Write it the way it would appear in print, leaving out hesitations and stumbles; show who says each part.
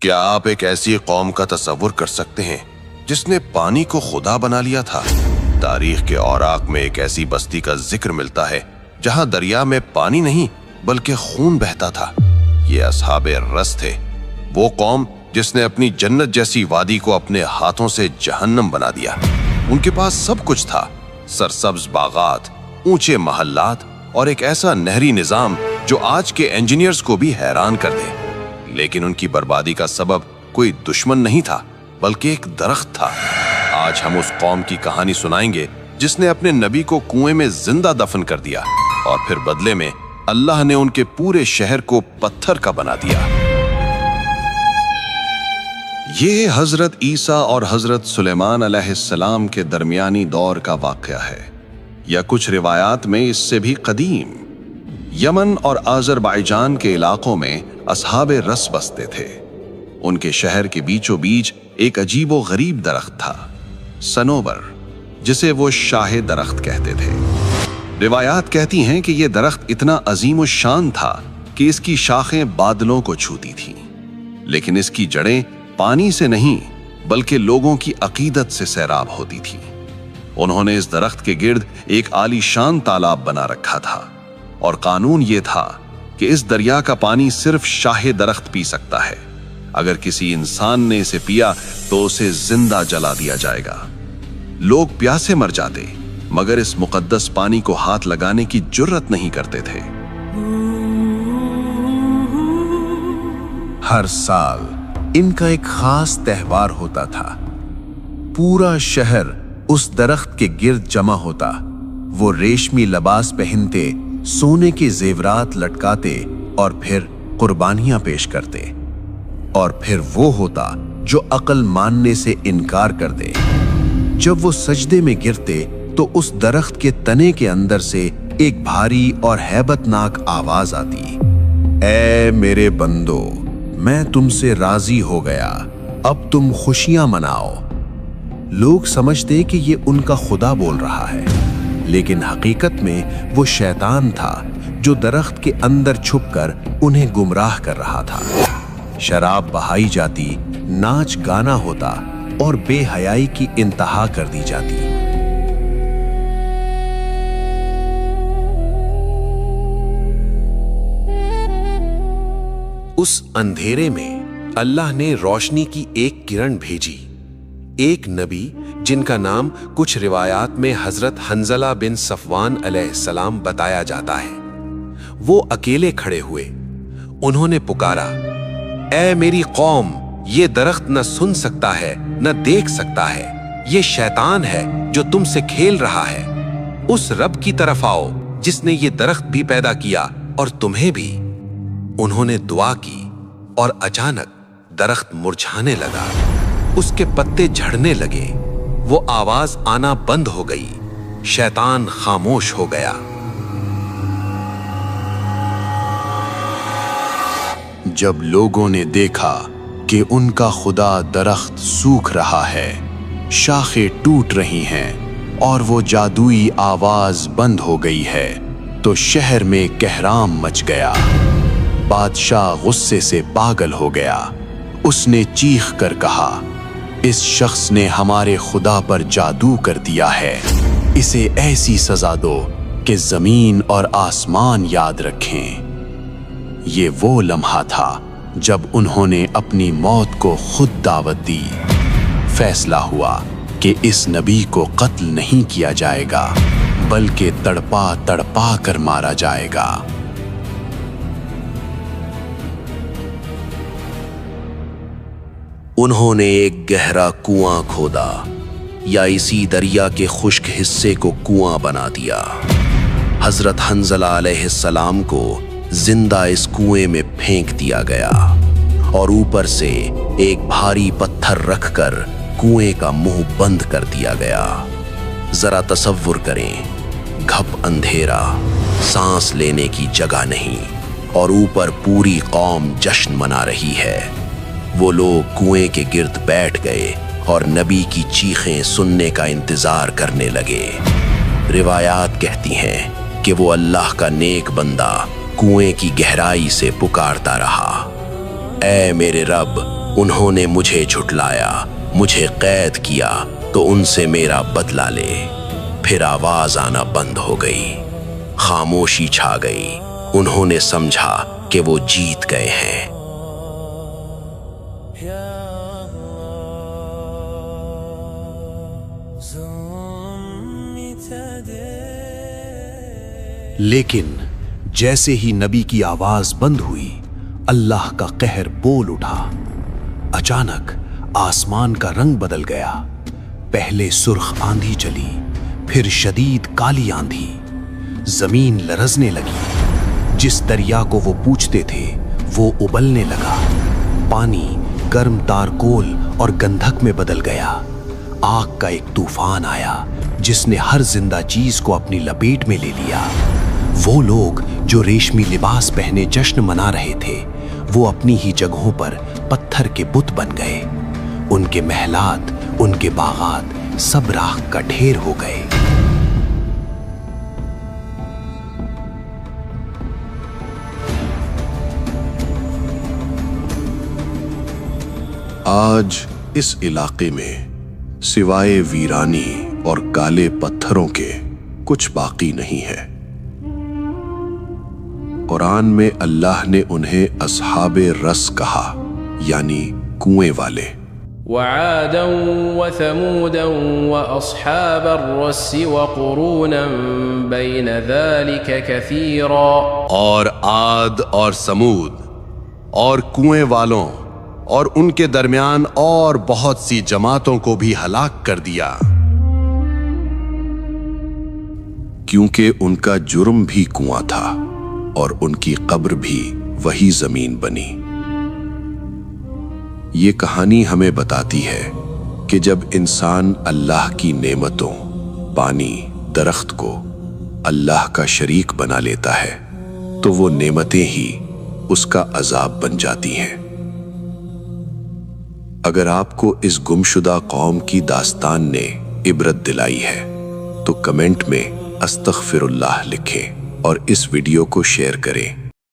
Speaker 1: کیا آپ ایک ایسی قوم کا تصور کر سکتے ہیں جس نے پانی کو خدا بنا لیا تھا؟ تاریخ کے اوراق میں ایک ایسی بستی کا ذکر ملتا ہے جہاں دریا میں پانی نہیں بلکہ خون بہتا تھا۔ یہ اصحاب رس تھے، وہ قوم جس نے اپنی جنت جیسی وادی کو اپنے ہاتھوں سے جہنم بنا دیا۔ ان کے پاس سب کچھ تھا، سرسبز باغات، اونچے محلات اور ایک ایسا نہری نظام جو آج کے انجینئرز کو بھی حیران کر دے۔ لیکن ان کی بربادی کا سبب کوئی دشمن نہیں تھا بلکہ ایک درخت تھا۔ آج ہم اس قوم کی کہانی سنائیں گے جس نے اپنے نبی کو کنویں میں زندہ دفن کر دیا اور پھر بدلے میں اللہ نے ان کے پورے شہر کو پتھر کا بنا دیا۔ یہ حضرت عیسیٰ اور حضرت سلیمان علیہ السلام کے درمیانی دور کا واقعہ ہے، یا کچھ روایات میں اس سے بھی قدیم۔ یمن اور آذربائیجان کے علاقوں میں اصحاب رس بستے تھے۔ ان کے شہر کے بیچوں بیچ ایک عجیب و غریب درخت تھا، سنوبر، جسے وہ شاہ درخت کہتے تھے۔ روایات کہتی ہیں کہ یہ درخت اتنا عظیم الشان تھا کہ اس کی شاخیں بادلوں کو چھوتی تھیں، لیکن اس کی جڑیں پانی سے نہیں بلکہ لوگوں کی عقیدت سے سیراب ہوتی تھیں۔ انہوں نے اس درخت کے گرد ایک عالی شان تالاب بنا رکھا تھا، اور قانون یہ تھا کہ اس دریا کا پانی صرف شاہ درخت پی سکتا ہے۔ اگر کسی انسان نے اسے پیا تو اسے زندہ جلا دیا جائے گا۔ لوگ پیاسے مر جاتے مگر اس مقدس پانی کو ہاتھ لگانے کی جرت نہیں کرتے تھے۔
Speaker 2: ہر سال ان کا ایک خاص تہوار ہوتا تھا۔ پورا شہر اس درخت کے گرد جمع ہوتا، وہ ریشمی لباس پہنتے، سونے کے زیورات لٹکاتے اور پھر قربانیاں پیش کرتے۔ اور پھر وہ ہوتا جو عقل ماننے سے انکار کر دے۔ جب وہ سجدے میں گرتے تو اس درخت کے تنے کے اندر سے ایک بھاری اور ہیبت ناک آواز آتی، اے میرے بندو، میں تم سے راضی ہو گیا، اب تم خوشیاں مناؤ۔ لوگ سمجھتے کہ یہ ان کا خدا بول رہا ہے، لیکن حقیقت میں وہ شیطان تھا جو درخت کے اندر چھپ کر انہیں گمراہ کر رہا تھا۔ شراب بہائی جاتی، ناچ گانا ہوتا اور بے حیائی کی انتہا کر دی جاتی۔ اس اندھیرے میں اللہ نے روشنی کی ایک کرن بھیجی۔ ایک نبی جن کا نام کچھ روایات میں حضرت حنظلہ بن صفوان علیہ السلام بتایا جاتا ہے، وہ اکیلے کھڑے ہوئے۔ انہوں نے پکارا، اے میری قوم، یہ درخت نہ سن سکتا ہے نہ دیکھ سکتا ہے، یہ شیطان ہے جو تم سے کھیل رہا ہے۔ اس رب کی طرف آؤ جس نے یہ درخت بھی پیدا کیا اور تمہیں بھی۔ انہوں نے دعا کی اور اچانک درخت مرجھانے لگا، اس کے پتے جھڑنے لگے، وہ آواز آنا بند ہو گئی، شیطان خاموش ہو گیا۔
Speaker 1: جب لوگوں نے دیکھا کہ ان کا خدا درخت سوکھ رہا ہے، شاخیں ٹوٹ رہی ہیں اور وہ جادوئی آواز بند ہو گئی ہے، تو شہر میں کہرام مچ گیا۔ بادشاہ غصے سے پاگل ہو گیا۔ اس نے چیخ کر کہا، اس شخص نے ہمارے خدا پر جادو کر دیا ہے، اسے ایسی سزا دو کہ زمین اور آسمان یاد رکھیں۔ یہ وہ لمحہ تھا جب انہوں نے اپنی موت کو خود دعوت دی۔ فیصلہ ہوا کہ اس نبی کو قتل نہیں کیا جائے گا بلکہ تڑپا تڑپا کر مارا جائے گا۔
Speaker 2: انہوں نے ایک گہرا کنواں کھودا، یا اسی دریا کے خشک حصے کو کنواں بنا دیا۔ حضرت حنظلہ علیہ السلام کو زندہ اس کنویں میں پھینک دیا گیا اور اوپر سے ایک بھاری پتھر رکھ کر کنویں کا منہ بند کر دیا گیا۔ ذرا تصور کریں، گھپ اندھیرا، سانس لینے کی جگہ نہیں، اور اوپر پوری قوم جشن منا رہی ہے۔ وہ لوگ کنویں کے گرد بیٹھ گئے اور نبی کی چیخیں سننے کا انتظار کرنے لگے۔ روایات کہتی ہیں کہ وہ اللہ کا نیک بندہ کنویں کی گہرائی سے پکارتا رہا، اے میرے رب، انہوں نے مجھے جھٹلایا، مجھے قید کیا تو ان سے میرا بدلہ لے۔ پھر آواز آنا بند ہو گئی، خاموشی چھا گئی۔ انہوں نے سمجھا کہ وہ جیت گئے ہیں۔ لیکن جیسے ہی نبی کی آواز بند ہوئی، اللہ کا قہر بول اٹھا۔ اچانک آسمان کا رنگ بدل گیا۔ پہلے سرخ آندھی چلی، پھر شدید کالی آندھی۔ زمین لرزنے لگی۔ جس دریا کو وہ پوجتے تھے وہ ابلنے لگا۔ پانی گرم تارکول اور گندھک میں بدل گیا۔ آگ کا ایک طوفان آیا جس نے ہر زندہ چیز کو اپنی لپیٹ میں لے لیا۔ وہ لوگ جو ریشمی لباس پہنے جشن منا رہے تھے، وہ اپنی ہی جگہوں پر پتھر کے بت بن گئے۔ ان کے محلات، ان کے باغات سب راکھ کا ڈھیر ہو گئے۔ آج اس علاقے میں سوائے ویرانی اور کالے پتھروں کے کچھ باقی نہیں ہے۔ قرآن میں اللہ نے انہیں اصحاب رس کہا، یعنی کنویں والے۔
Speaker 3: وعادا وثمودا واصحاب الرس وقرونا بين ذلك كثيرا،
Speaker 1: اور عاد اور سمود اور کنویں والوں اور ان کے درمیان اور بہت سی جماعتوں کو بھی ہلاک کر دیا، کیونکہ ان کا جرم بھی کنواں تھا اور ان کی قبر بھی وہی زمین بنی۔ یہ کہانی ہمیں بتاتی ہے کہ جب انسان اللہ کی نعمتوں، پانی، درخت کو اللہ کا شریک بنا لیتا ہے تو وہ نعمتیں ہی اس کا عذاب بن جاتی ہیں۔ اگر آپ کو اس گمشدہ قوم کی داستان نے عبرت دلائی ہے تو کمنٹ میں استغفر اللہ لکھیں اور اس ویڈیو کو شیئر کریں۔